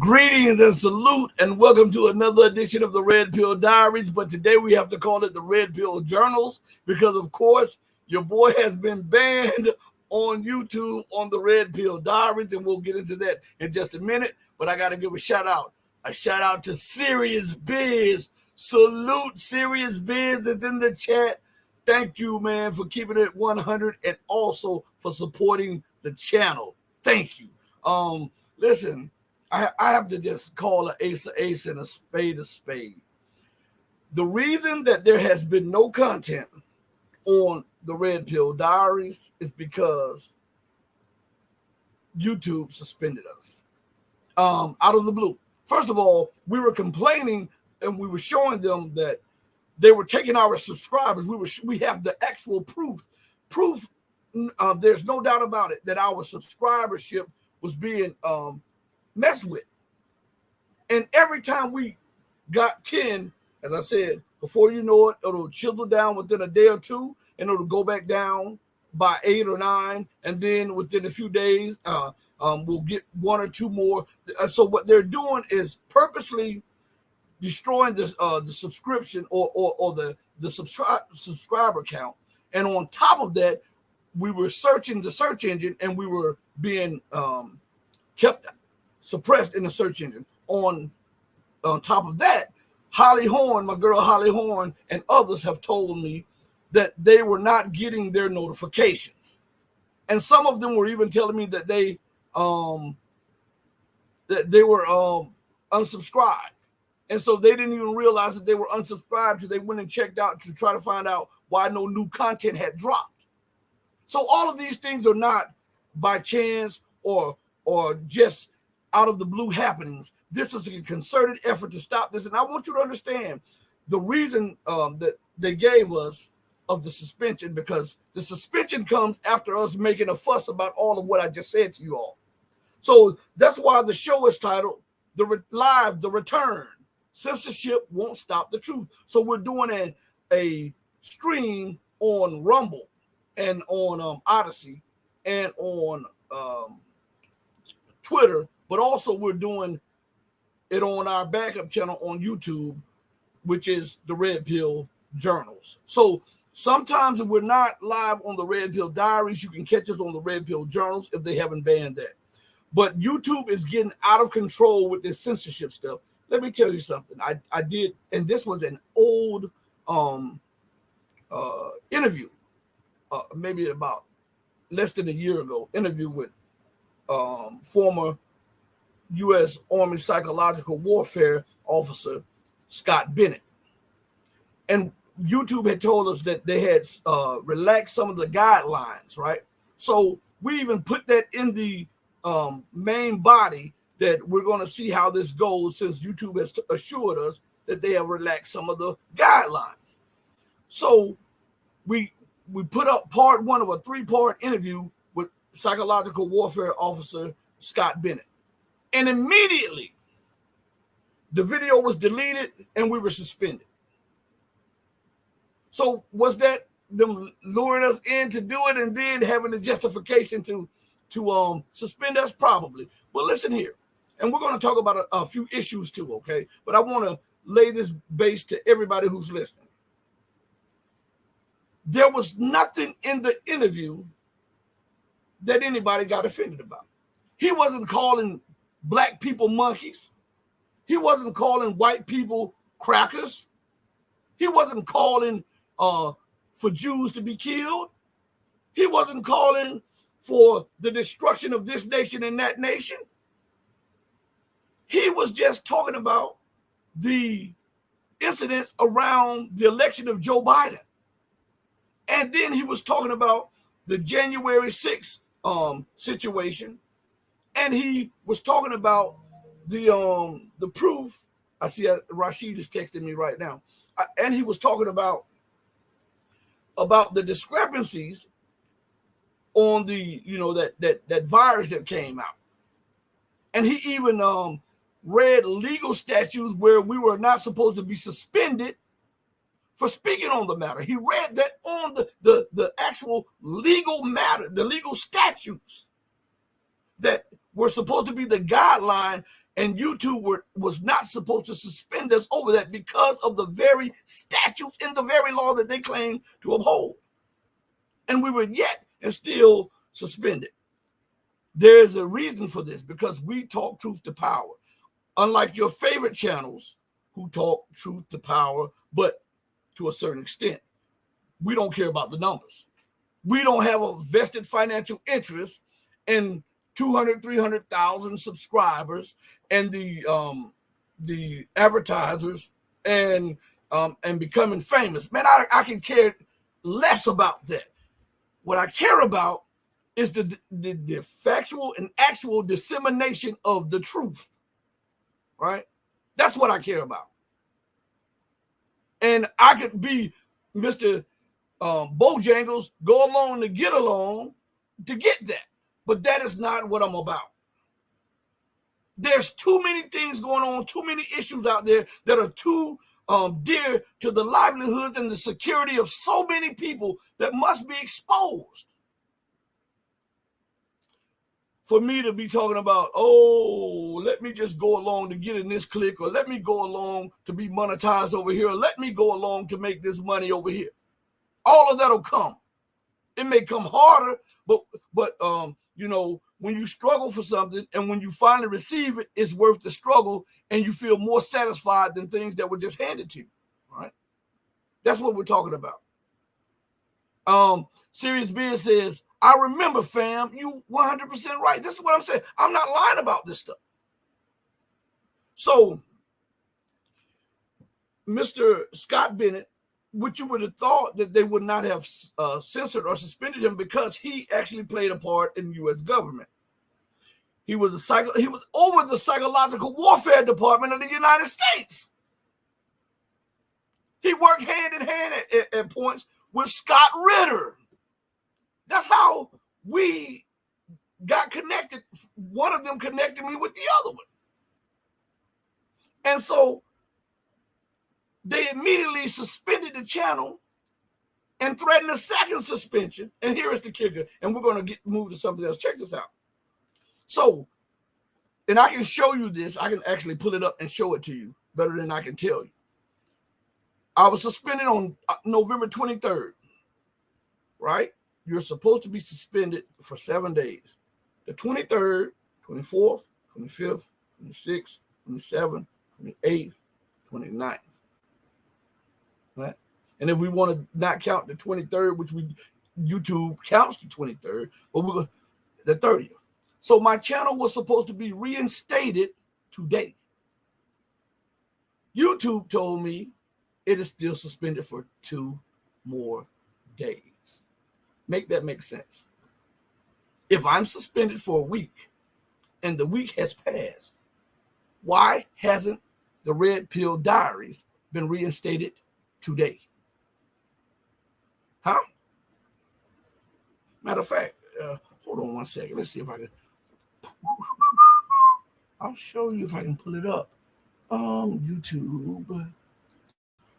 Greetings and salute, and welcome to another edition of the Red Pill Diaries. But today we have to call it the Red Pill Journals because, of course, your boy has been banned on YouTube on the Red Pill Diaries, and we'll get into that in just a minute. But I got to give a shout out to Serious Biz. Salute, Serious Biz is in the chat. Thank you, man, for keeping it 100 and also for supporting the channel. Thank you. Listen. I have to just call an ace and a spade a spade. The reason that there has been no content on the Red Pill Diaries is because YouTube suspended us out of the blue. First of all, we were complaining and we were showing them that they were taking our subscribers. We have the actual proof. There's no doubt about it that our subscribership was being messed with. And every time we got 10, as I said, before you know it, it'll chisel down within a day or two, and it'll go back down by 8 or 9, and then within a few days, we'll get 1 or 2 more. So what they're doing is purposely destroying the subscription or the subscriber count. And on top of that, we were searching the search engine, and we were being kept suppressed in the search engine. On top of that, Holly Horn, my girl Holly Horn, and others have told me that they were not getting their notifications, and some of them were even telling me that they were unsubscribed, and so they didn't even realize that they were unsubscribed till they went and checked out to try to find out why no new content had dropped. So all of these things are not by chance or just out of the blue happenings. This is a concerted effort to stop this. And I want you to understand the reason that they gave us of the suspension, because the suspension comes after us making a fuss about all of what I just said to you all. So that's why the show is titled The Return Censorship Won't Stop the Truth. So we're doing a stream on Rumble and on Odyssey and on Twitter, but also we're doing it on our backup channel on YouTube, which is the Red Pill Journals. So sometimes if we're not live on the Red Pill Diaries, you can catch us on the Red Pill Journals if they haven't banned that. But YouTube is getting out of control with this censorship stuff. Let me tell you something. I did, and this was an old interview, maybe about less than a year ago, interview with former U.S. Army psychological warfare officer Scott Bennett. And YouTube had told us that they had relaxed some of the guidelines, right? So we even put that in the main body that we're going to see how this goes, since YouTube has assured us that they have relaxed some of the guidelines. So we put up part 1 of a 3-part interview with psychological warfare officer Scott Bennett. And immediately the video was deleted and we were suspended. So was that them luring us in to do it and then having the justification to suspend us? Probably. But listen here, and we're going to talk about a few issues too, okay? But I want to lay this base to everybody who's listening. There was nothing in the interview that anybody got offended about. He wasn't calling black people monkeys. He wasn't calling white people crackers. He wasn't calling for Jews to be killed. He wasn't calling for the destruction of this nation and that nation. He was just talking about the incidents around the election of Joe Biden. And then he was talking about the January 6th situation. And he was talking about the proof. I see Rashid is texting me right now. And he was talking about the discrepancies on the, that virus that came out. And he even read legal statutes where we were not supposed to be suspended for speaking on the matter. He read that on the actual legal matter, the legal statutes that were supposed to be the guideline And YouTube was not supposed to suspend us over that because of the very statutes in the very law that they claim to uphold. And we were yet and still suspended. There's a reason for this, because we talk truth to power. Unlike your favorite channels who talk truth to power, but to a certain extent, we don't care about the numbers. We don't have a vested financial interest in 200, 300,000 subscribers and the advertisers and becoming famous. Man, I can care less about that. What I care about is the factual and actual dissemination of the truth, right? That's what I care about. And I could be Mr. Bojangles, go along to get along to get that. But that is not what I'm about. There's too many things going on, too many issues out there that are too dear to the livelihoods and the security of so many people that must be exposed. For me to be talking about, oh, let me just go along to get in this clique, or let me go along to be monetized over here, or let me go along to make this money over here. All of that will come. It may come harder, but you know, when you struggle for something and when you finally receive it, it's worth the struggle, and you feel more satisfied than things that were just handed to you, right? That's what we're talking about. Serious Biz says, I remember, fam, you 100% right. This is what I'm saying. I'm not lying about this stuff. So, Mr. Scott Bennett, which you would have thought that they would not have censored or suspended him because he actually played a part in the U.S. government. He was over the psychological warfare department of the United States. He worked hand in hand at points with Scott Ritter. That's how we got connected. One of them connected me with the other one. And so they immediately suspended the channel and threatened a second suspension. And here is the kicker. And we're going to move to something else. Check this out. So, and I can show you this. I can actually pull it up and show it to you better than I can tell you. I was suspended on November 23rd, right? You're supposed to be suspended for 7 days. The 23rd, 24th, 25th, 26th, 27th, 28th, 29th. Right? And if we want to not count the 23rd, which YouTube counts the 23rd, but we're going the 30th. So my channel was supposed to be reinstated today. YouTube told me it is still suspended for 2 more days. Make that make sense. If I'm suspended for a week and the week has passed, why hasn't the Red Pill Diaries been reinstated today? Huh? Matter of fact, hold on one second. Let's see if I can. I'll show you if I can pull it up. YouTube.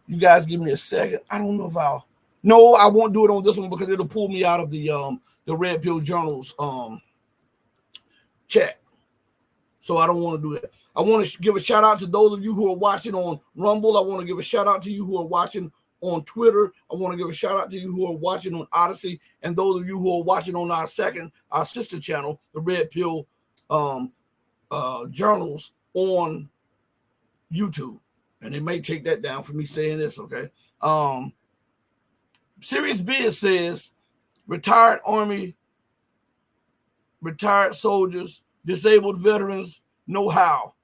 You guys give me a second. I don't know if I'll. No, I won't do it on this one because it'll pull me out of the Red Pill Journal's chat. So I don't want to do that. I want to give a shout out to those of you who are watching on Rumble. I want to give a shout out to you who are watching on Twitter. I want to give a shout out to you who are watching on Odyssey, and those of you who are watching on our sister channel, the Red Pill Journals on YouTube. And they may take that down for me saying this, okay? Serious Biz says, retired Army, retired soldiers, disabled veterans know how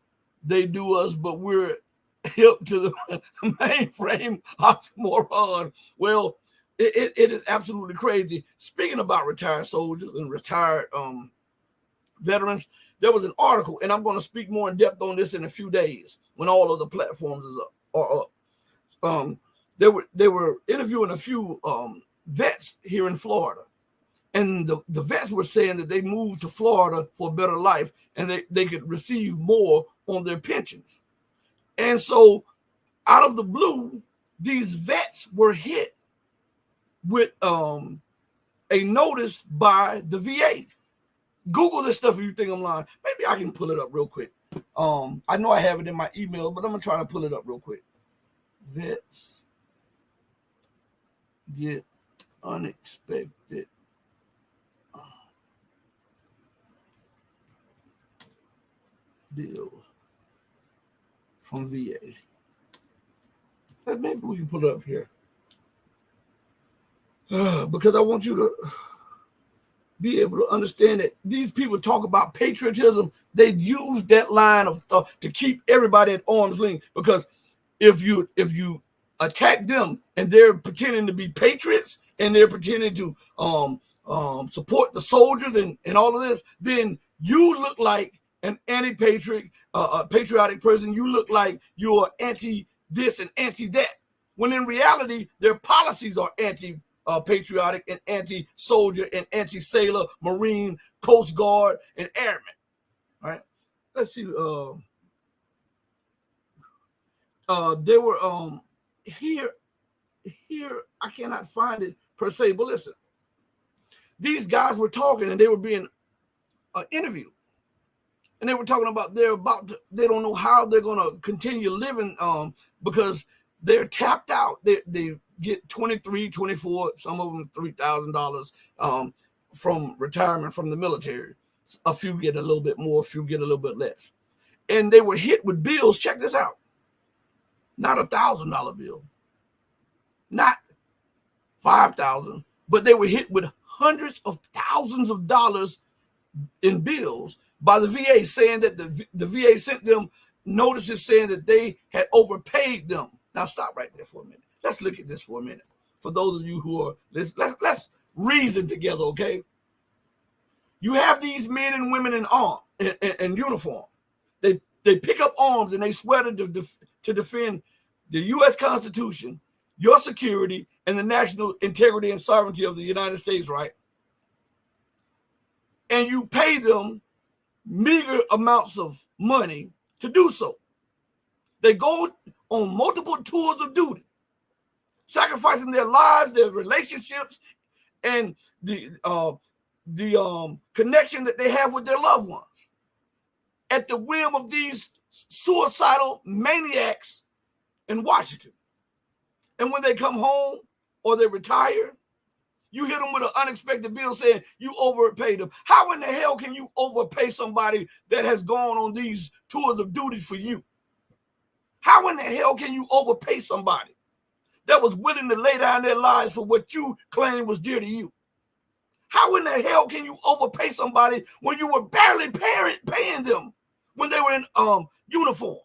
they do us, but we're hip to the mainframe oxymoron. Well, it is absolutely crazy. Speaking about retired soldiers and retired veterans, there was an article, and I'm going to speak more in depth on this in a few days when all of the platforms are up. They were interviewing a few vets here in Florida, and the vets were saying that they moved to Florida for a better life, and they could receive more on their pensions. And so out of the blue, these vets were hit with a notice by the VA. Google this stuff if you think I'm lying. Maybe I can pull it up real quick. I know I have it in my email, but I'm gonna try to pull it up real quick. Vets get unexpected bill from VA. Maybe we can put it up here because I want you to be able to understand that these people talk about patriotism. They use that line of to keep everybody at arm's length, because if you attack them and they're pretending to be patriots and they're pretending to support the soldiers and all of this, then you look like an anti-patriot, patriotic person. You look like you're anti this and anti that, when in reality their policies are anti-patriotic and anti-soldier and anti-sailor, Marine, Coast Guard, and Airmen. All right, let's see. They were here. I cannot find it per se, but listen, these guys were talking and they were being interviewed, and they were talking about they don't know how they're going to continue living because they're tapped out. They get 23, 24, some of them $3,000 from retirement from the military. A few get a little bit more, a few get a little bit less, and they were hit with bills. Check this out. Not $1,000 bill, not 5,000, but they were hit with hundreds of thousands of dollars in bills by the VA, saying that the VA sent them notices saying that they had overpaid them. Now stop right there for a minute. Let's look at this for a minute. For those of you who are, let's reason together, okay? You have these men and women in uniform. They pick up arms and they swear to defend the U.S. Constitution, your security, and the national integrity and sovereignty of the United States, right? And you pay them meager amounts of money to do so. They go on multiple tours of duty, sacrificing their lives, their relationships, and the connection that they have with their loved ones, at the whim of these suicidal maniacs in Washington. And when they come home or they retire, you hit them with an unexpected bill saying you overpaid them. How in the hell can you overpay somebody that has gone on these tours of duty for you? How in the hell can you overpay somebody that was willing to lay down their lives for what you claim was dear to you? How in the hell can you overpay somebody when you were barely paying them when they were in uniform?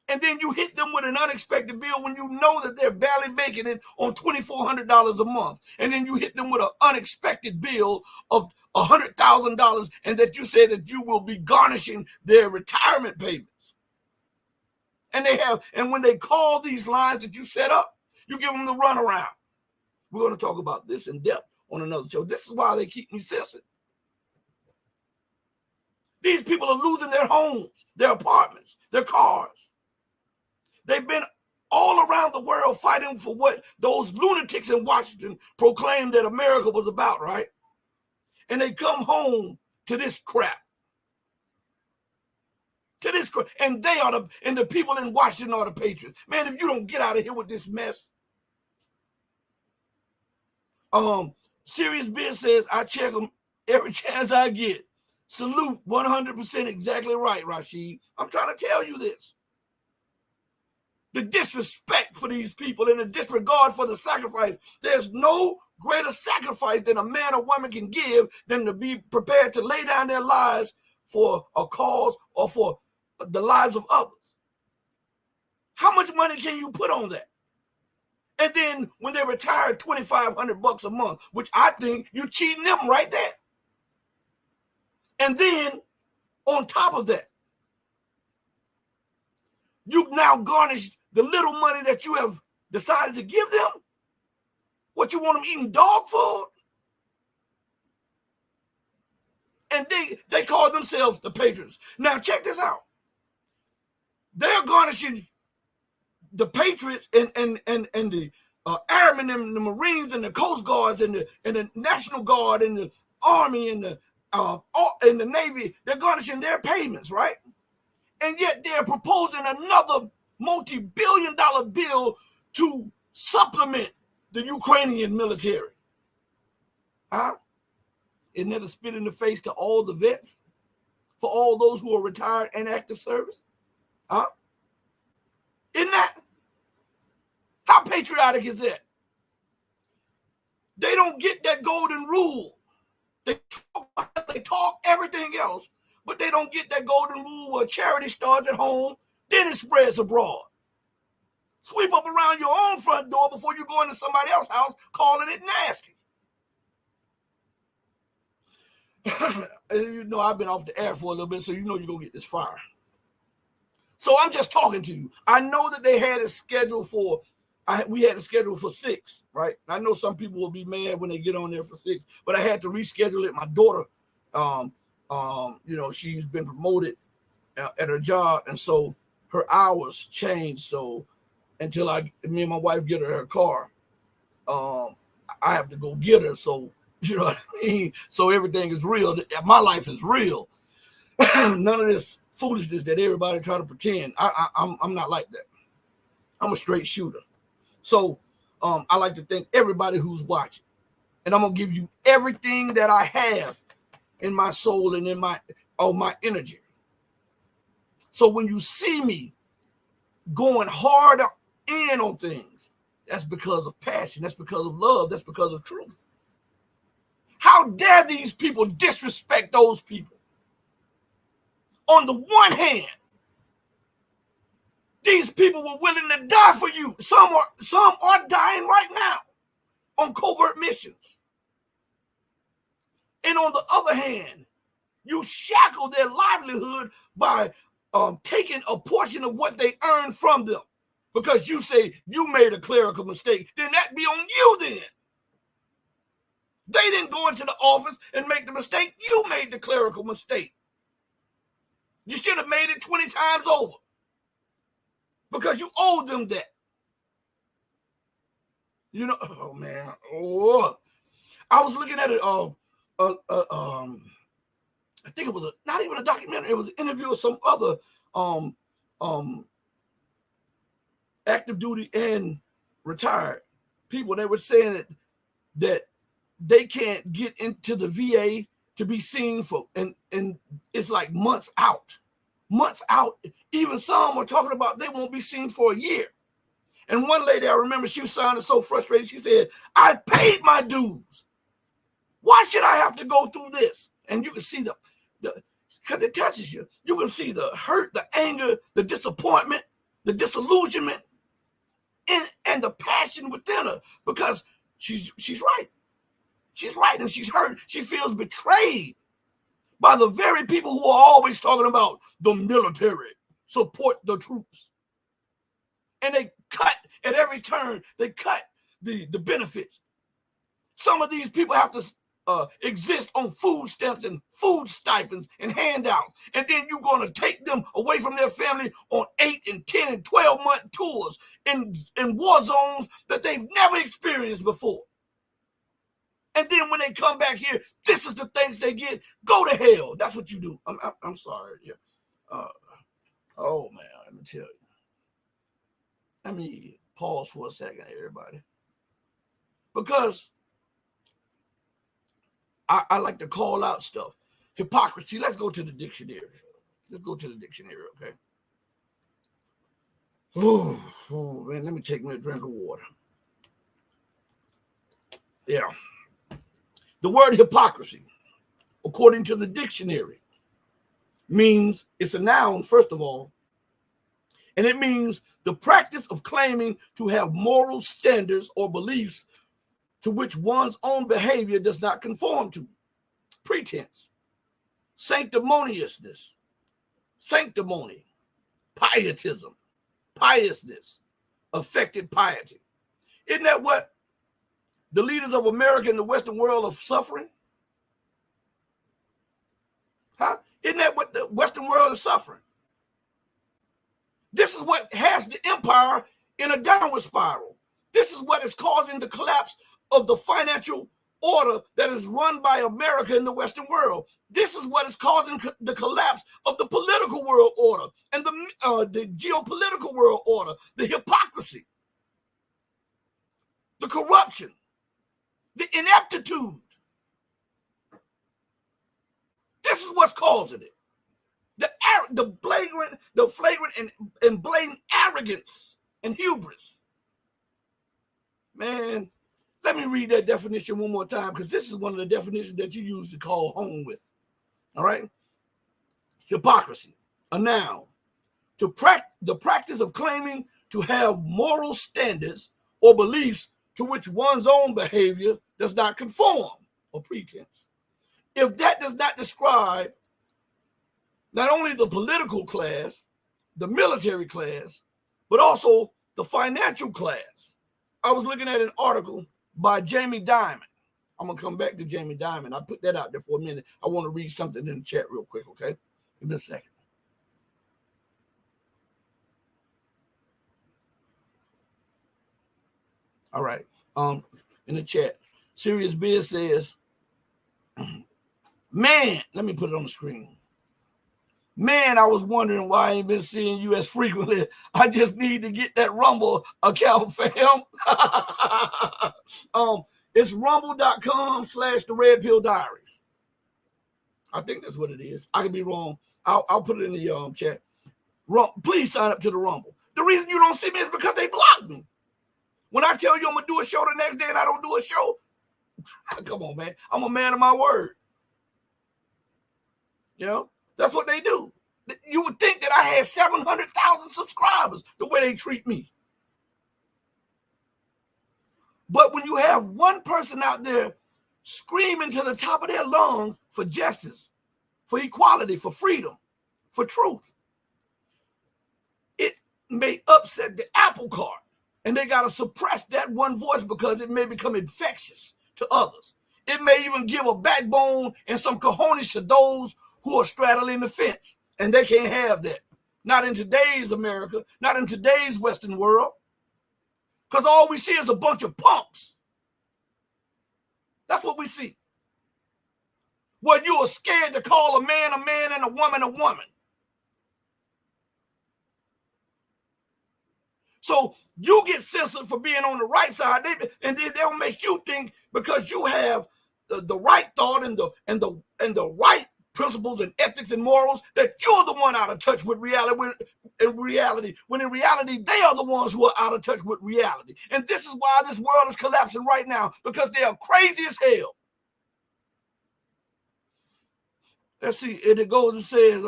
And then you hit them with an unexpected bill when you know that they're barely making it on $2,400 a month. And then you hit them with an unexpected bill of $100,000, and that you say that you will be garnishing their retirement payments. And when they call these lines that you set up, you give them the runaround. We're going to talk about this in depth on another show. This is why they keep me censored. These people are losing their homes, their apartments, their cars. They've been all around the world fighting for what those lunatics in Washington proclaimed that America was about, right? And they come home to this crap. And the people in Washington are the patriots. Man, if you don't get out of here with this mess. Serious Biz says, I check them every chance I get. Salute, 100% exactly right, Rashid. I'm trying to tell you this. The disrespect for these people and the disregard for the sacrifice. There's no greater sacrifice than a man or woman can give than to be prepared to lay down their lives for a cause or for the lives of others. How much money can you put on that? And then when they retire, $2,500 a month, which I think you're cheating them right there. And then on top of that, you've now garnished the little money that you have decided to give them. What, you want them eating dog food? And they call themselves the patriots. Now check this out. They're garnishing the patriots and the airmen and the Marines and the Coast Guards and the National Guard and the Army and the Navy. They're garnishing their payments, right? And yet they're proposing another multi-billion-dollar bill to supplement the Ukrainian military. Huh? Isn't that a spit in the face to all the vets? For all those who are retired and active service? Huh? Isn't that? How patriotic is that? They don't get that golden rule. They talk everything else, but they don't get that golden rule where charity starts at home, then it spreads abroad. Sweep up around your own front door before you go into somebody else's house calling it nasty. You know, I've been off the air for a little bit, so you know you're going to get this fire. So I'm just talking to you. I know that they had a schedule for, we had a schedule for 6, right? I know some people will be mad when they get on there for 6, but I had to reschedule it. My daughter, you know, she's been promoted at her job, and so her hours changed. So until me and my wife get her car, I have to go get her. So, you know what I mean? So everything is real. My life is real. None of this foolishness that everybody try to pretend. I'm not like that. I'm a straight shooter. So I like to thank everybody who's watching. And I'm going to give you everything that I have in my soul and in my energy. So when you see me going hard in on things, that's because of passion. That's because of love. That's because of truth. How dare these people disrespect those people? On the one hand, these people were willing to die for you. Some are dying right now on covert missions. And on the other hand, you shackle their livelihood by taking a portion of what they earned from them. Because you say you made a clerical mistake, then that be on you then. They didn't go into the office and make the mistake. You made the clerical mistake. You should have made it 20 times over. Because you owed them that. You know, oh man. Oh. I was looking at it, I think it was not even a documentary, it was an interview with some other active duty and retired people. They were saying that they can't get into the VA to be seen for, and it's like months out. Even some are talking about they won't be seen for a year. And one lady, I remember, she was sounding so frustrated. She said, I paid my dues. Why should I have to go through this? And you can see because it touches you. You can see the hurt, the anger, the disappointment, the disillusionment, and the passion within her, because she's right. She's right, and she's hurt. She feels betrayed by the very people who are always talking about the military, support the troops. And they cut at every turn. They cut the benefits. Some of these people have to exist on food stamps and food stipends and handouts. And then you're going to take them away from their family on 8 and 10 and 12-month tours in war zones that they've never experienced before. And then when they come back here, this is the things they get. Go to hell. That's what you do. I'm sorry. Yeah. Oh, man, let me tell you. Let me pause for a second, everybody. Because I like to call out stuff. Hypocrisy. Let's go to the dictionary. Okay? Oh, man, let me take me a drink of water. Yeah. The word hypocrisy, according to the dictionary, means, it's a noun, first of all, and it means the practice of claiming to have moral standards or beliefs to which one's own behavior does not conform to. Pretense, sanctimoniousness, sanctimony, pietism, piousness, affected piety. Isn't that what the leaders of America and the Western world are suffering? Huh? Isn't that what the Western world is suffering? This is what has the empire in a downward spiral. This is what is causing the collapse of the financial order that is run by America in the Western world. This is what is causing the collapse of the political world order and the geopolitical world order, the hypocrisy, the corruption, the ineptitude. This is what's causing it. The flagrant and blatant arrogance and hubris. Man, let me read that definition one more time, because this is one of the definitions that you use to call home with. All right? Hypocrisy, a noun. The practice of claiming to have moral standards or beliefs to which one's own behavior does not conform, or pretense. If that does not describe not only the political class, the military class, but also the financial class. I was looking at an article by Jamie Dimon. I'm going to come back to Jamie Dimon. I put that out there for a minute. I want to read something in the chat real quick, okay? Give me a second. All right. In the chat, Serious Biz says, man, let me put it on the screen. Man, I was wondering why I ain't been seeing you as frequently. I just need to get that Rumble account, fam. It's rumble.com/the Red Pill Diaries. I think that's what it is. I could be wrong. I'll put it in the chat. Please sign up to the Rumble. The reason you don't see me is because they blocked me. When I tell you I'm going to do a show the next day and I don't do a show, come on, man. I'm a man of my word. You know? That's what they do. You would think that I had 700,000 subscribers the way they treat me. But when you have one person out there screaming to the top of their lungs for justice, for equality, for freedom, for truth, it may upset the apple cart. And they got to suppress that one voice because it may become infectious to others. It may even give a backbone and some cojones to those who are straddling the fence, and they can't have that. Not in today's America, not in today's Western world, because all we see is a bunch of punks. That's what we see. Well, you are scared to call a man and a woman a woman. So you get censored for being on the right side, and then they'll make you think because you have the right thought and the right principles and ethics and morals that you're the one out of touch with reality. When in reality they are the ones who are out of touch with reality. And this is why this world is collapsing right now, because they are crazy as hell. Let's see, and it goes and says,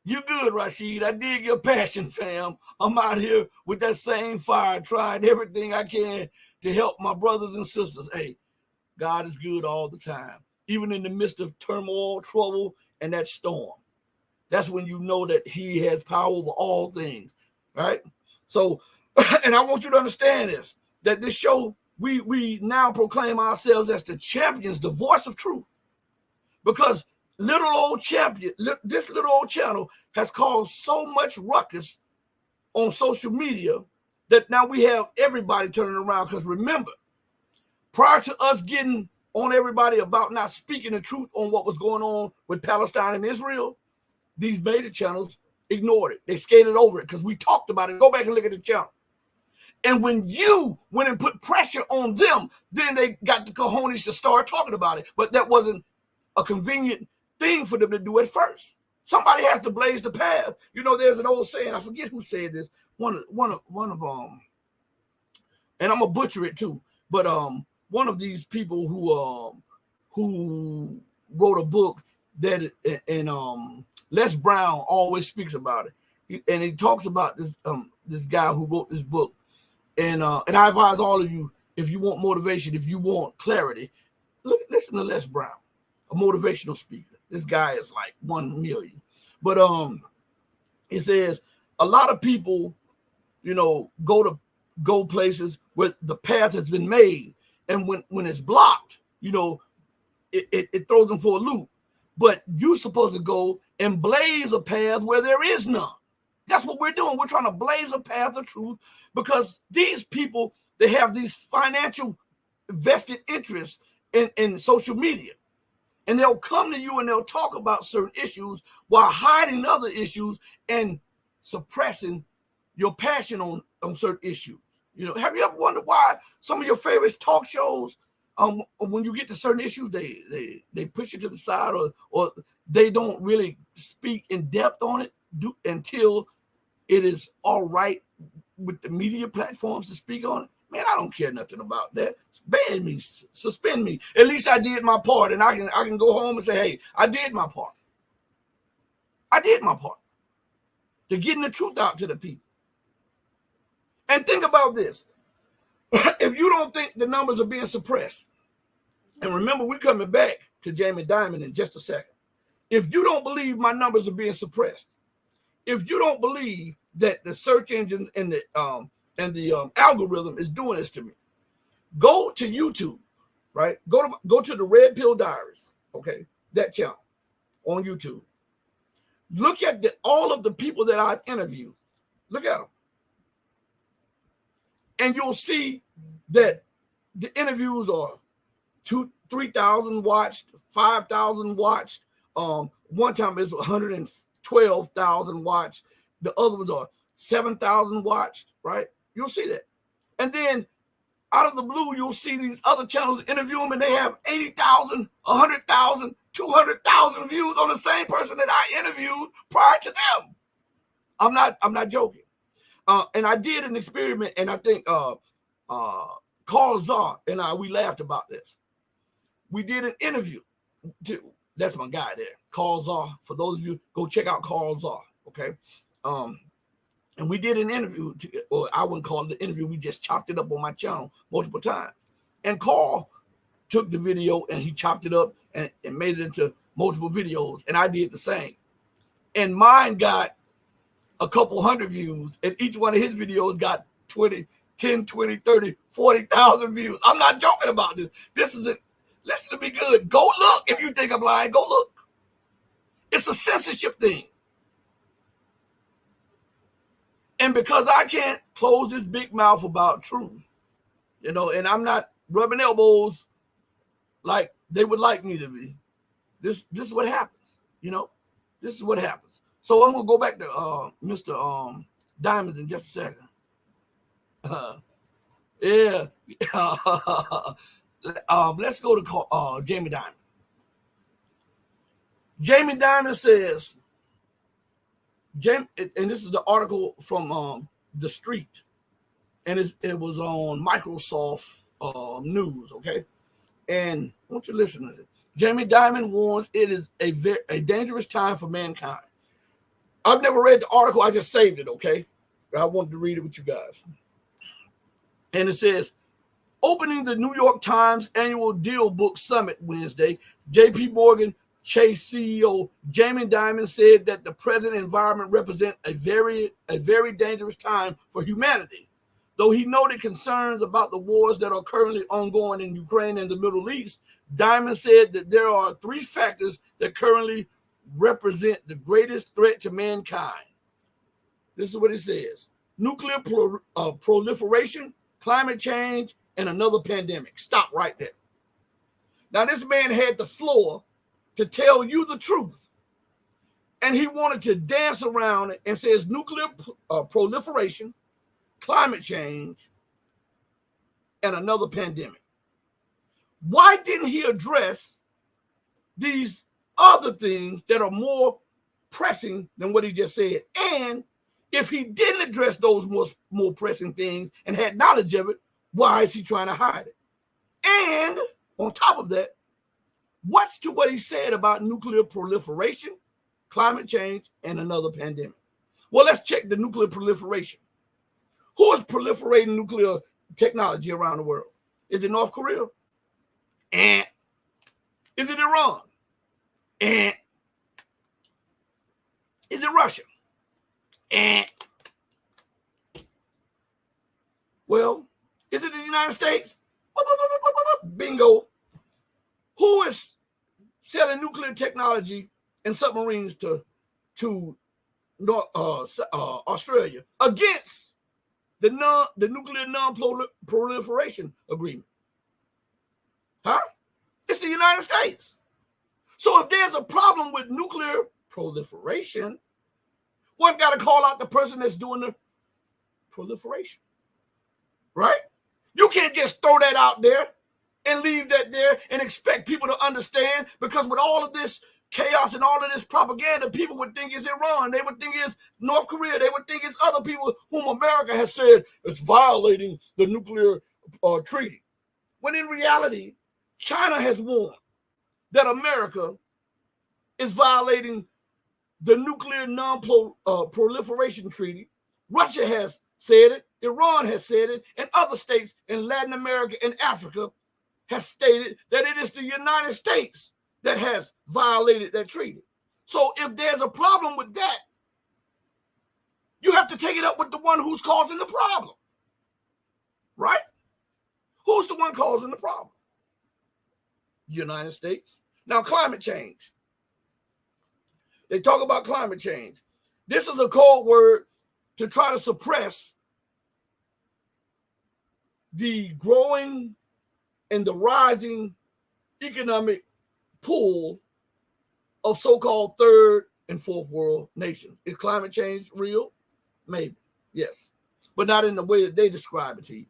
you good, Rashid. I dig your passion, fam. I'm out here with that same fire, trying everything I can to help my brothers and sisters. Hey, God is good all the time. Even in the midst of turmoil, trouble, and that storm. That's when you know that he has power over all things, right? So, and I want you to understand this, that this show, we now proclaim ourselves as the champions, the voice of truth. Because this little old channel has caused so much ruckus on social media that now we have everybody turning around. Because remember, prior to us getting on everybody about not speaking the truth on what was going on with Palestine and Israel, these major channels ignored it. They skated over it because we talked about it. Go back and look at the channel. And when you went and put pressure on them, then they got the cojones to start talking about it. But that wasn't a convenient thing for them to do at first. Somebody has to blaze the path. You know, there's an old saying, I forget who said this, one of them, and I'm gonna butcher it too, but one of these people who wrote a book that, and Les Brown always speaks about it, and he talks about this guy who wrote this book, and I advise all of you, if you want motivation, if you want clarity, listen to Les Brown, a motivational speaker. This guy is like 1 million, but it says a lot of people, you know, go places where the path has been made. And when it's blocked, you know, it throws them for a loop. But you're supposed to go and blaze a path where there is none. That's what we're doing. We're trying to blaze a path of truth, because these people, they have these financial vested interest in social media. And they'll come to you and they'll talk about certain issues while hiding other issues and suppressing your passion on certain issues. You know, have you ever wondered why some of your favorite talk shows, when you get to certain issues, they push it to the side, or they don't really speak in depth on it until it is all right with the media platforms to speak on it? Man, I don't care nothing about that. Ban me, suspend me. At least I did my part, and I can go home and say, hey, I did my part. I did my part to getting the truth out to the people. And think about this. If you don't think the numbers are being suppressed, and remember, we're coming back to Jamie Dimon in just a second. If you don't believe my numbers are being suppressed, if you don't believe that the search engines and the algorithm is doing this to me, go to YouTube, right? Go to the Red Pill Diaries, okay? That channel on YouTube. Look at all of the people that I've interviewed. Look at them. And you'll see that the interviews are 3,000 watched, 5,000 watched. One time it's 112,000 watched. The other ones are 7,000 watched, right? You'll see that. And then out of the blue, you'll see these other channels interview them, and they have 80,000, 100,000, 200,000 views on the same person that I interviewed prior to them. I'm not joking. And I did an experiment, and I think Carl Czar and we laughed about this. We did an interview. That's my guy there, Carl Czar. For those of you, go check out Carl Czar, okay? And we did an interview, or I wouldn't call it an interview. We just chopped it up on my channel multiple times. And Carl took the video and he chopped it up and made it into multiple videos. And I did the same. And mine got a couple hundred views, and each one of his videos got 10, 20, 30, 40,000 views. I'm not joking about this. This is it. Listen to me good. Go look. If you think I'm lying, go look. It's a censorship thing. And because I can't close this big mouth about truth, you know, and I'm not rubbing elbows like they would like me to be. This is what happens, you know. This is what happens. So I'm gonna go back to Mr. Diamonds in just a second. Yeah. Let's go to Jamie Dimon. Jamie Dimon says, and this is the article from The Street, and it was on Microsoft News, okay? And I want you to listen to it. Jamie Dimon warns it is a dangerous time for mankind. I've never read the article. I just saved it, okay? I wanted to read it with you guys. And it says, opening the New York Times annual Deal Book Summit Wednesday, J.P. Morgan Chase CEO Jamie Dimon said that the present environment represents a very dangerous time for humanity. Though he noted concerns about the wars that are currently ongoing in Ukraine and the Middle East, Dimon said that there are three factors that currently represent the greatest threat to mankind. This is what he says: nuclear proliferation, climate change, and another pandemic. Stop right there. Now, this man had the floor to tell you the truth, and he wanted to dance around it and says nuclear proliferation, climate change, and another pandemic. Why didn't he address these other things that are more pressing than what he just said? And if he didn't address those more pressing things and had knowledge of it, why is he trying to hide it? And on top of that, what's to what he said about nuclear proliferation, climate change, and another pandemic? Well, let's check the nuclear proliferation. Who is proliferating nuclear technology around the world? Is it North Korea? And is it Iran? And is it Russia? And well, is it the United States? Bingo. Who is selling nuclear technology and submarines to Australia against the nuclear non-proliferation agreement? the United States. So if there's a problem with nuclear proliferation, one got to call out the person that's doing the proliferation, right? You can't just throw that out there and leave that there and expect people to understand, because with all of this chaos and all of this propaganda, people would think it's Iran, they would think it's North Korea, they would think it's other people whom America has said is violating the nuclear treaty. When in reality, China has warned that America is violating the nuclear non-proliferation treaty. Russia has said it, Iran has said it, and other states in Latin America and Africa has stated that it is the United States that has violated that treaty. So if there's a problem with that, you have to take it up with the one who's causing the problem, right? Who's the one causing the problem? United States. Now, climate change. They talk about climate change. This is a code word to try to suppress the growing and the rising economic pool of so-called third and fourth world nations. Is climate change real? Maybe, yes. But not in the way that they describe it to you.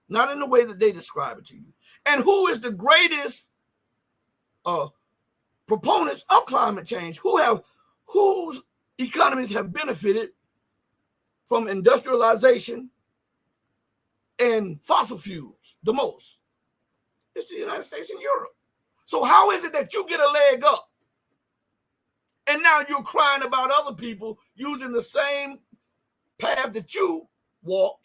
Not in the way that they describe it to you. And who is the greatest proponents of climate change? Whose economies have benefited from industrialization and fossil fuels the most? It's the United States and Europe. So how is it that you get a leg up and now you're crying about other people using the same path that you walked?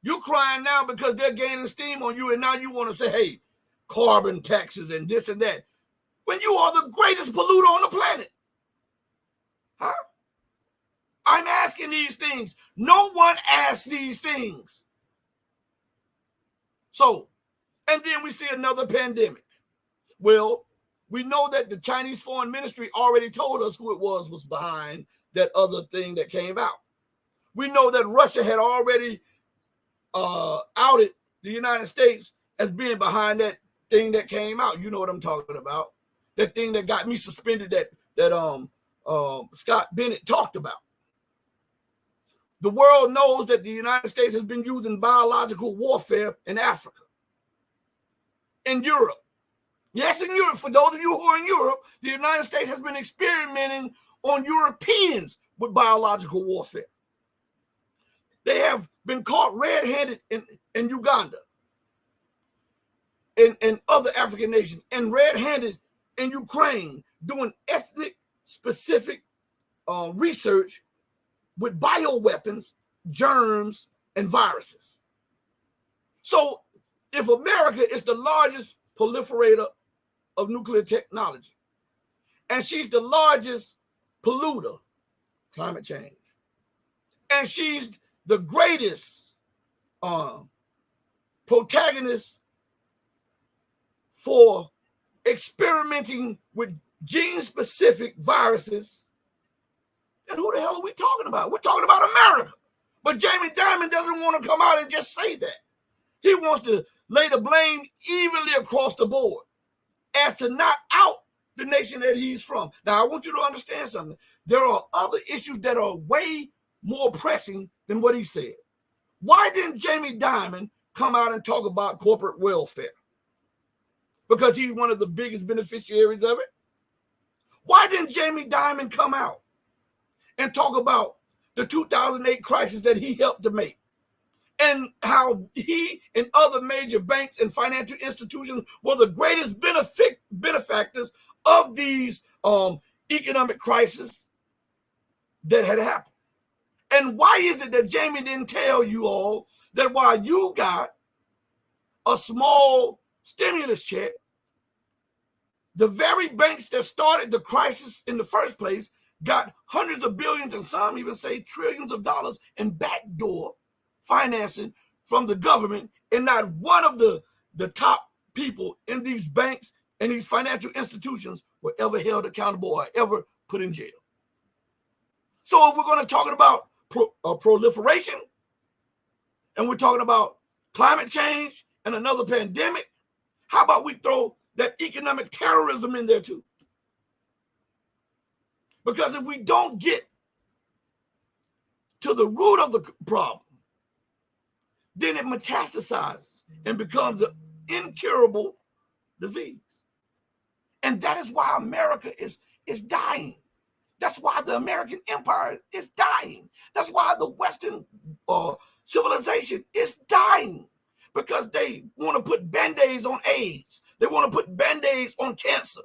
You're crying now because they're gaining steam on you, and now you want to say, hey, carbon taxes and this and that, when you are the greatest polluter on the planet. Huh? I'm asking these things. No one asks these things. So, and then we see another pandemic. Well, we know that the Chinese Foreign Ministry already told us who it was behind that other thing that came out. We know that Russia had already outed the United States as being behind that thing that came out. You know what I'm talking about. That thing that got me suspended that Scott Bennett talked about. The world knows that the United States has been using biological warfare in Africa, in Europe. Yes, in Europe. For those of you who are in Europe, the United States has been experimenting on Europeans with biological warfare. They have been caught red-handed in Uganda and other African nations, and red-handed in Ukraine, doing ethnic-specific research with bioweapons, germs, and viruses. So if America is the largest proliferator of nuclear technology, and she's the largest polluter, climate change, and she's the greatest protagonist for experimenting with gene-specific viruses, then who the hell are we talking about? We're talking about America. But Jamie Dimon doesn't want to come out and just say that. He wants to lay the blame evenly across the board as to not out the nation that he's from. Now, I want you to understand something. There are other issues that are way more pressing than what he said. Why didn't Jamie Dimon come out and talk about corporate welfare? Because he's one of the biggest beneficiaries of it. Why didn't Jamie Dimon come out and talk about the 2008 crisis that he helped to make, and how he and other major banks and financial institutions were the greatest benefactors of these economic crises that had happened? And why is it that Jamie didn't tell you all that while you got a small stimulus check, the very banks that started the crisis in the first place got hundreds of billions, and some even say trillions of dollars in backdoor financing from the government, and not one of the top people in these banks and these financial institutions were ever held accountable or ever put in jail. So if we're going to talk about proliferation, and we're talking about climate change and another pandemic, how about we throw that economic terrorism in there too. Because if we don't get to the root of the problem, then it metastasizes and becomes an incurable disease. And that is why America is dying. That's why the American empire is dying. That's why the Western civilization is dying. Because they want to put Band-Aids on AIDS. They want to put Band-Aids on cancer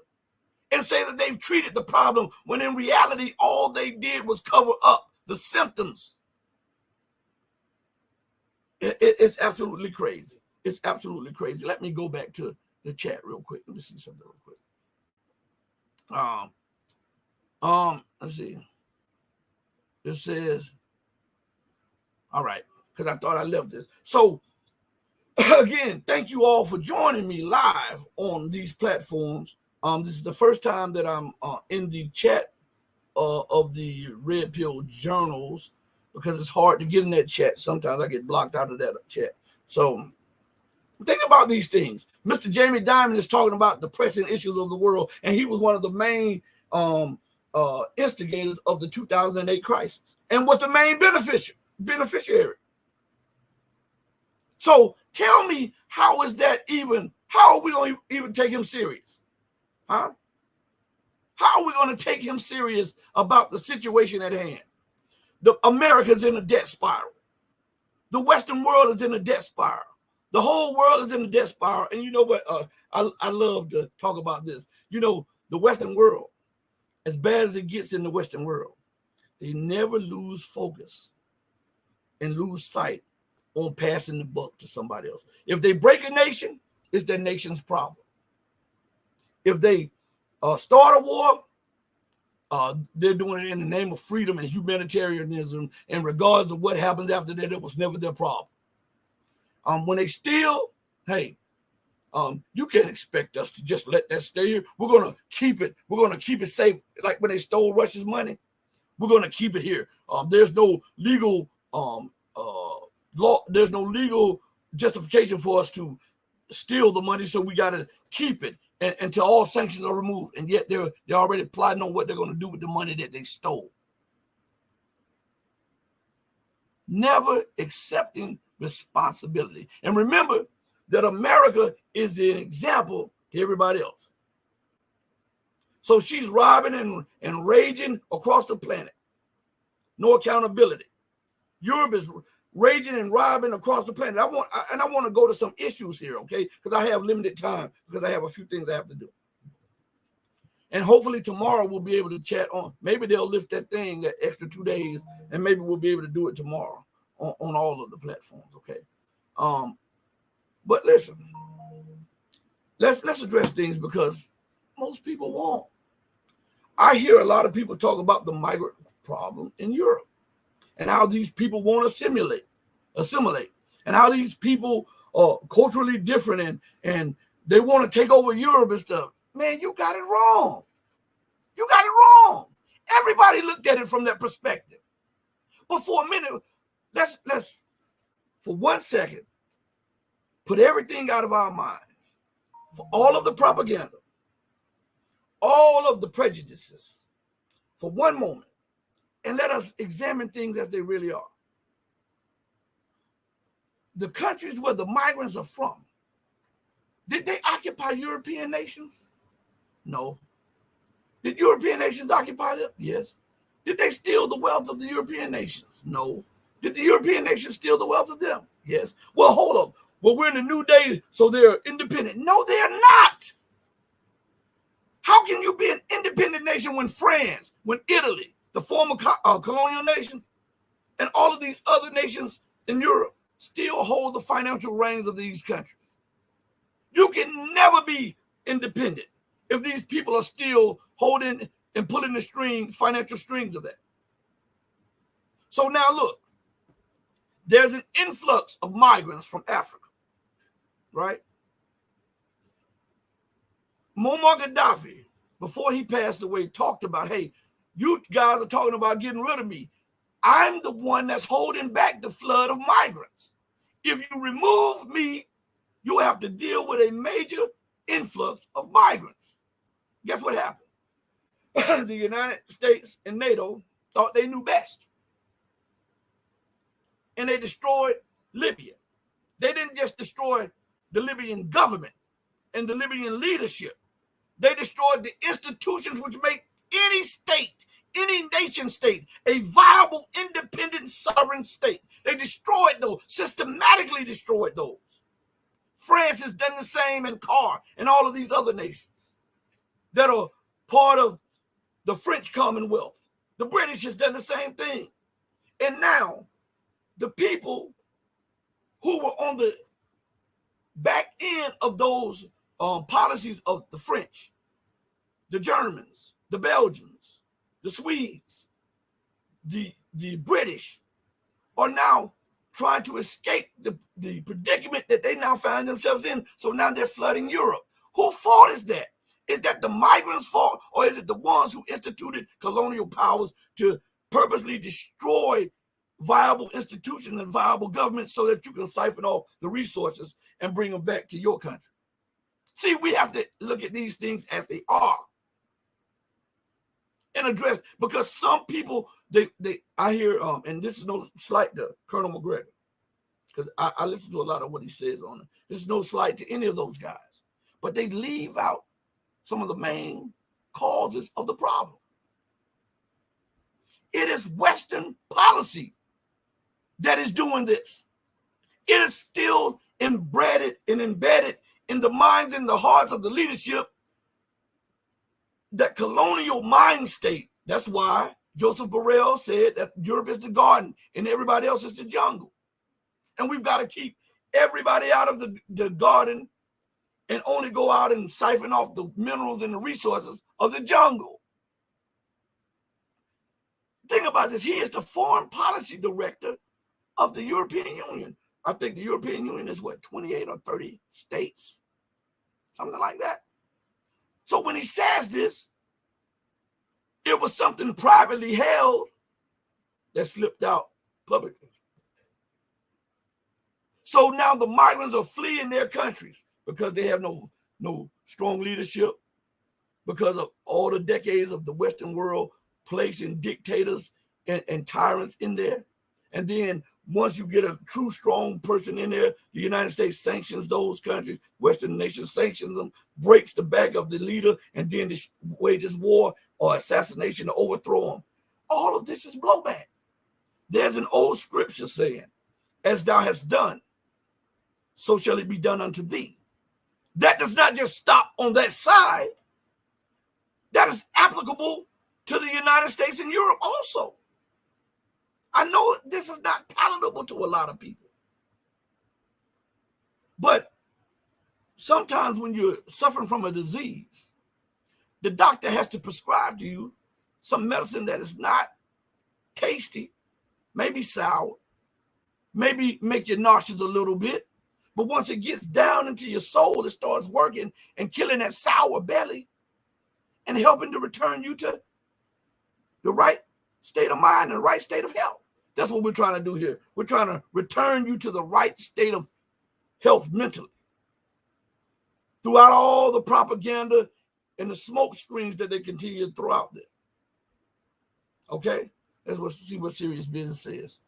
and say that they've treated the problem when in reality, all they did was cover up the symptoms. It's absolutely crazy. It's absolutely crazy. Let me go back to the chat real quick. Let me see something real quick. Let's see. It says, all right, because I thought I left this. So again, thank you all for joining me live on these platforms. This is the first time that I'm in the chat of the Red Pill Journals, because it's hard to get in that chat. Sometimes I get blocked out of that chat. So think about these things. Mr. Jamie Dimon is talking about the pressing issues of the world, and he was one of the main instigators of the 2008 crisis and was the main beneficiary. So tell me, how are we going to even take him serious? Huh? How are we going to take him serious about the situation at hand? America's in a debt spiral. The Western world is in a debt spiral. The whole world is in a debt spiral. And you know what? I love to talk about this. You know, the Western world, as bad as it gets in the Western world, they never lose focus and lose sight on passing the buck to somebody else. If they break a nation, it's their nation's problem. If they start a war, they're doing it in the name of freedom and humanitarianism, and regardless of what happens after that, it was never their problem. When they steal, hey, you can't expect us to just let that stay here. We're gonna keep it. We're gonna keep it safe. Like when they stole Russia's money, we're gonna keep it here. There's no legal law. There's no legal justification for us to steal the money, so we gotta keep it until all sanctions are removed. And yet they're already plotting on what they're gonna do with the money that they stole. Never accepting responsibility. And remember that America is the example to everybody else. So she's robbing and raging across the planet. No accountability. Europe is raging and robbing across the planet. I want to go to some issues here, okay? Because I have limited time, because I have a few things I have to do. And hopefully tomorrow we'll be able to chat on. Maybe they'll lift that thing, that extra 2 days, and maybe we'll be able to do it tomorrow on all of the platforms, okay? But listen, let's address things, because most people won't. I hear a lot of people talk about the migrant problem in Europe and how these people won't assimilate, and how these people are culturally different and they want to take over Europe and stuff. Man, you got it wrong. You got it wrong. Everybody looked at it from that perspective. But for a minute, let's for 1 second put everything out of our minds, for all of the propaganda, all of the prejudices, for one moment, and let us examine things as they really are. The countries where the migrants are from, did they occupy European nations? No. Did European nations occupy them? Yes. Did they steal the wealth of the European nations? No. Did the European nations steal the wealth of them? Yes. Well, hold up. Well, we're in a new day, so they're independent. No, they're not. How can you be an independent nation when France, when Italy, the former colonial nation, and all of these other nations in Europe still hold the financial reins of these countries? You can never be independent if these people are still holding and pulling the strings, financial strings of that. So now look, there's an influx of migrants from Africa, right? Muammar Gaddafi, before he passed away, talked about, hey, you guys are talking about getting rid of me. I'm the one that's holding back the flood of migrants. If you remove me, you'll have to deal with a major influx of migrants. Guess what happened? The United States and NATO thought they knew best. And they destroyed Libya. They didn't just destroy the Libyan government and the Libyan leadership. They destroyed the institutions which make any state, any nation state, a viable, independent, sovereign state. They destroyed those, systematically destroyed those. France has done the same, and CAR and all of these other nations that are part of the French Commonwealth. The British has done the same thing. And now the people who were on the back end of those policies of the French, the Germans, the Belgians, the Swedes, the British are now trying to escape the predicament that they now find themselves in. So now they're flooding Europe. Whose fault is that? Is that the migrants' fault, or is it the ones who instituted colonial powers to purposely destroy viable institutions and viable governments so that you can siphon off the resources and bring them back to your country? See, we have to look at these things as they are and address, because some people, I hear, and this is no slight to Colonel McGregor, because I listen to a lot of what he says on it. This is no slight to any of those guys, but they leave out some of the main causes of the problem. It is Western policy that is doing this. It is still embedded in the minds and the hearts of the leadership, that colonial mind state. That's why Joseph Borrell said that Europe is the garden and everybody else is the jungle. And we've got to keep everybody out of the garden and only go out and siphon off the minerals and the resources of the jungle. Think about this. He is the foreign policy director of the European Union. I think the European Union is 28 or 30 states, something like that. So when he says this, it was something privately held that slipped out publicly. So now the migrants are fleeing their countries because they have no strong leadership, because of all the decades of the Western world placing dictators and tyrants in there. And then once you get a true strong person in there, the United States sanctions those countries, Western nations sanctions them, breaks the back of the leader, and then wages war or assassination to overthrow them. All of this is blowback. There's an old scripture saying, as thou hast done, so shall it be done unto thee. That does not just stop on that side. That is applicable to the United States and Europe also. I know this is not palatable to a lot of people, but sometimes when you're suffering from a disease, the doctor has to prescribe to you some medicine that is not tasty, maybe sour, maybe make you nauseous a little bit, but once it gets down into your soul, it starts working and killing that sour belly and helping to return you to the right state of mind and the right state of health. That's what we're trying to do here. We're trying to return you to the right state of health mentally. Throughout all the propaganda and the smoke screens that they continue to throw out there. Okay? Let's see what Serious Business says.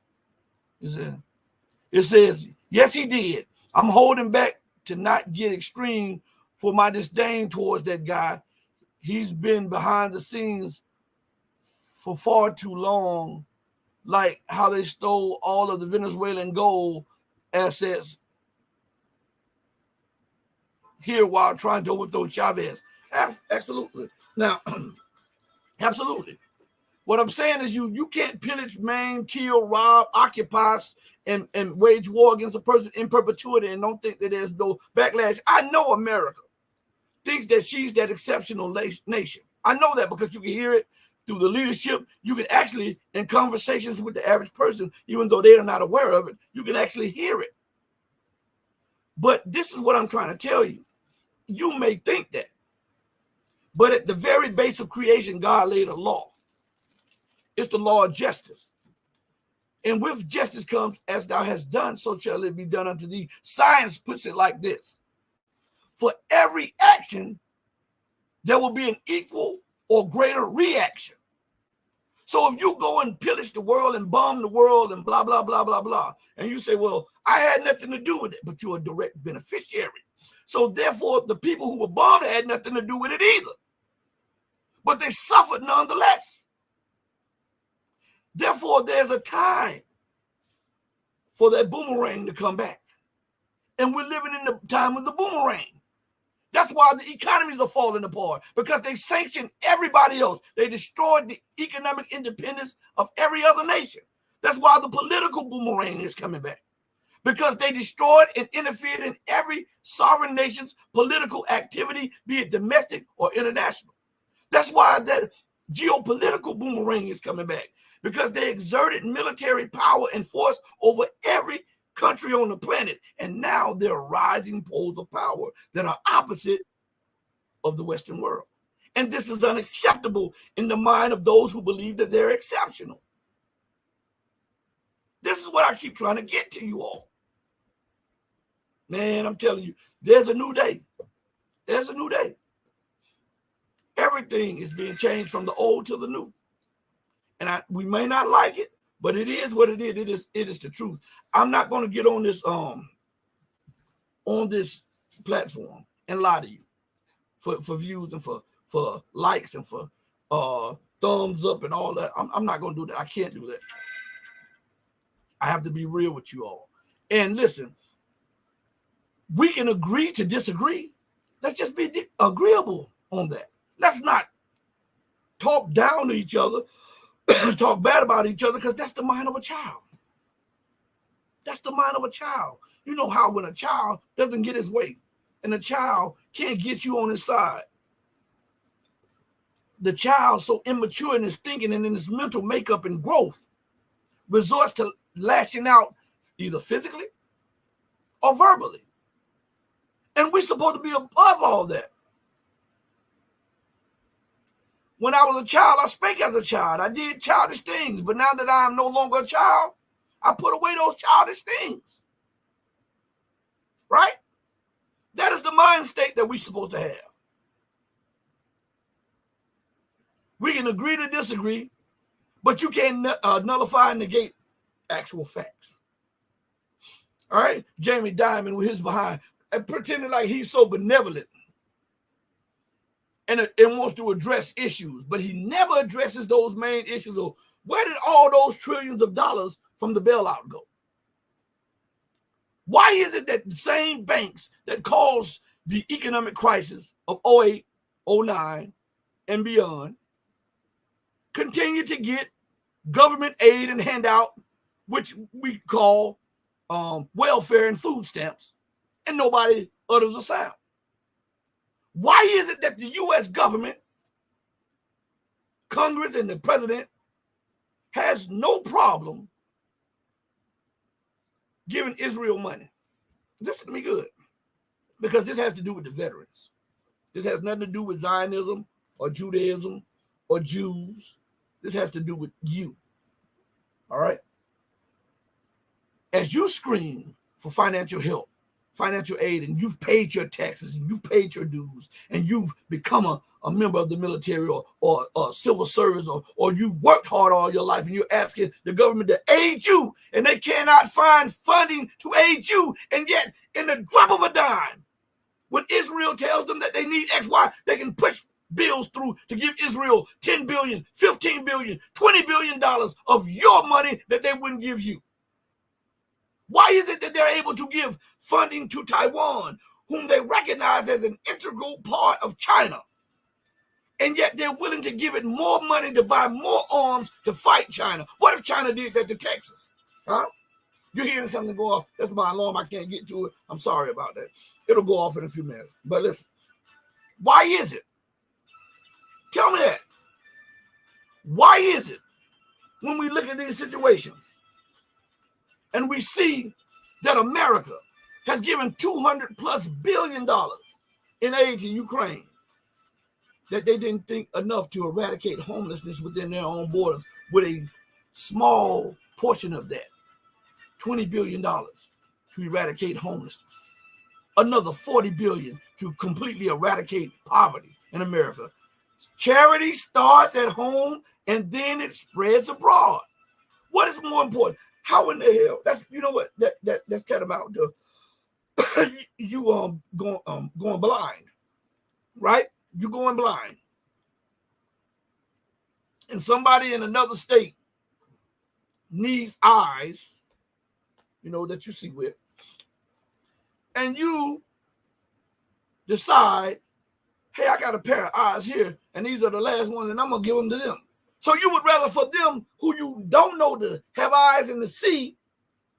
It says, yes, he did. I'm holding back to not get extreme for my disdain towards that guy. He's been behind the scenes for far too long, like how they stole all of the Venezuelan gold assets here while trying to overthrow Chavez. Absolutely. Now, absolutely. What I'm saying is you can't pillage, maim, kill, rob, occupy, and wage war against a person in perpetuity and don't think that there's no backlash. I know America thinks that she's that exceptional nation. I know that because you can hear it through the leadership. You can actually, in conversations with the average person, even though they are not aware of it, you can actually hear it. But this is what I'm trying to tell you. You may think that, but at the very base of creation, God laid a law. It's the law of justice. And with justice comes, as thou hast done, so shall it be done unto thee. Science puts it like this. for every action, there will be an equal or greater reaction. So if you go and pillage the world and bomb the world and blah, blah, blah, blah, blah, and you say, well, I had nothing to do with it, but you're a direct beneficiary. So therefore, the people who were bombed had nothing to do with it either. But they suffered nonetheless. Therefore, there's a time for that boomerang to come back. And we're living in the time of the boomerang. That's why the economies are falling apart, because they sanctioned everybody else. They destroyed the economic independence of every other nation. That's why the political boomerang is coming back, because they destroyed and interfered in every sovereign nation's political activity, be it domestic or international. That's why that geopolitical boomerang is coming back, because they exerted military power and force over every country on the planet, and now they're rising poles of power that are opposite of the Western world. And this is unacceptable in the mind of those who believe that they're exceptional. This is what I keep trying to get to you all. Man, I'm telling you, there's a new day. There's a new day. Everything is being changed from the old to the new. And we may not like it, but it is what it is. It is the truth. I'm not going to get on this platform and lie to you for views and for likes and for thumbs up and all that. I'm not going to do that. I can't do that. I have to be real with you all. And listen, we can agree to disagree. Let's just be agreeable on that. Let's not talk down to each other, talk bad about each other, because that's the mind of a child. That's the mind of a child. You know how when a child doesn't get his way and a child can't get you on his side, the child, so immature in his thinking and in his mental makeup and growth, resorts to lashing out either physically or verbally. And we're supposed to be above all that. When I was a child, I spake as a child. I did childish things. But now that I am no longer a child, I put away those childish things. Right? That is the mind state that we're supposed to have. We can agree to disagree, but you can't nullify and negate actual facts. All right? Jamie Dimon with his behind, and pretending like he's so benevolent and wants to address issues, but he never addresses those main issues. Of where did all those trillions of dollars from the bailout go? Why is it that the same banks that caused the economic crisis of 08, 09, and beyond continue to get government aid and handout, which we call welfare and food stamps, and nobody utters a sound? Why is it that the U.S. government, Congress, and the president has no problem giving Israel money? Listen to me good, because this has to do with the veterans. This has nothing to do with Zionism or Judaism or Jews. This has to do with you. All right? As you scream for financial help, financial aid, and you've paid your taxes and you've paid your dues and you've become a member of the military or civil service or you've worked hard all your life and you're asking the government to aid you and they cannot find funding to aid you, and yet in the drop of a dime, when Israel tells them that they need X, Y, they can push bills through to give Israel $10 billion, $15 billion, $20 billion of your money that they wouldn't give you. Why is it that they're able to give funding to Taiwan, whom they recognize as an integral part of China, and yet they're willing to give it more money to buy more arms to fight China? What if China did that to Texas? Huh? You're hearing something go off. That's my alarm. I can't get to it. I'm sorry about that. It'll go off in a few minutes. But listen, why is it? Tell me that. Why is it when we look at these situations and we see that America has given $200+ billion in aid to Ukraine, that they didn't think enough to eradicate homelessness within their own borders with a small portion of that, $20 billion to eradicate homelessness? another 40 billion to completely eradicate poverty in America. Charity starts at home and then it spreads abroad. What is more important? How in the hell? That's, you know what? That's tantamount to you going blind, right? You going blind, and somebody in another state needs eyes, you know, that you see with, and you decide, hey, I got a pair of eyes here, and these are the last ones, and I'm gonna give them to them. So you would rather for them who you don't know to have eyes and to see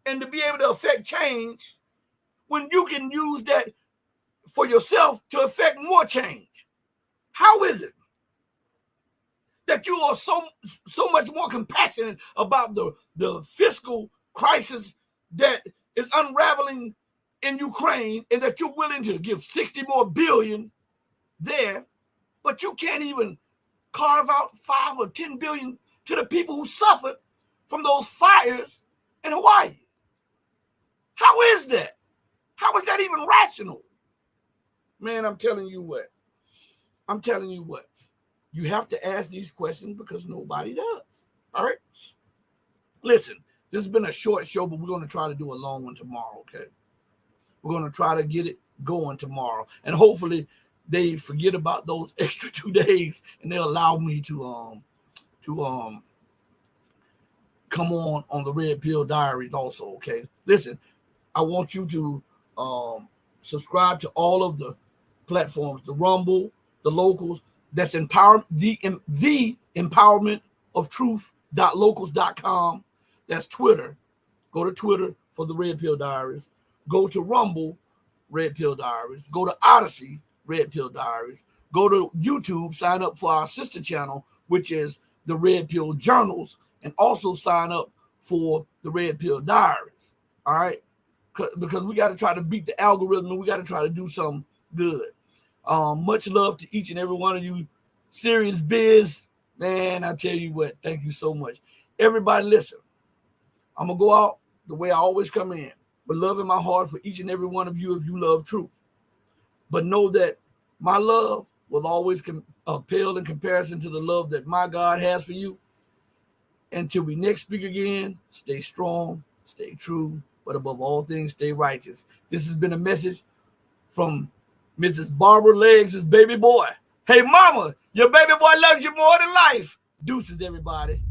and to be able to affect change, when you can use that for yourself to affect more change. How is it that you are so much more compassionate about the fiscal crisis that is unraveling in Ukraine, and that you're willing to give 60 more billion there, but you can't even carve out 5 or 10 billion to the people who suffered from those fires in Hawaii? How is that? How is that even rational? Man, I'm telling you what. You have to ask these questions because nobody does. All right? Listen, this has been a short show, but we're going to try to do a long one tomorrow, okay? We're going to try to get it going tomorrow. And hopefully they forget about those extra 2 days and they'll allow me to come on the Red Pill Diaries also, okay? Listen, I want you to subscribe to all of the platforms, the Rumble, the Locals. That's the empowerment of truth.locals.com. That's Twitter. Go to Twitter for the Red Pill Diaries. Go to Rumble, Red Pill Diaries. Go to Odyssey, Red Pill Diaries. Go to YouTube, sign up for our sister channel, which is the Red Pill Journals, and also sign up for the Red Pill Diaries. All right? Because we got to try to beat the algorithm, and we got to try to do something good. Much love to each and every one of you. Serious Biz, man, I tell you what, thank you so much. Everybody listen, I'm going to go out the way I always come in, with love in my heart for each and every one of you if you love truth. But know that my love will always pale in comparison to the love that my God has for you. Until we next speak again, stay strong, stay true, but above all things, stay righteous. This has been a message from Mrs. Barbara Legs' baby boy. Hey, mama, your baby boy loves you more than life. Deuces, everybody.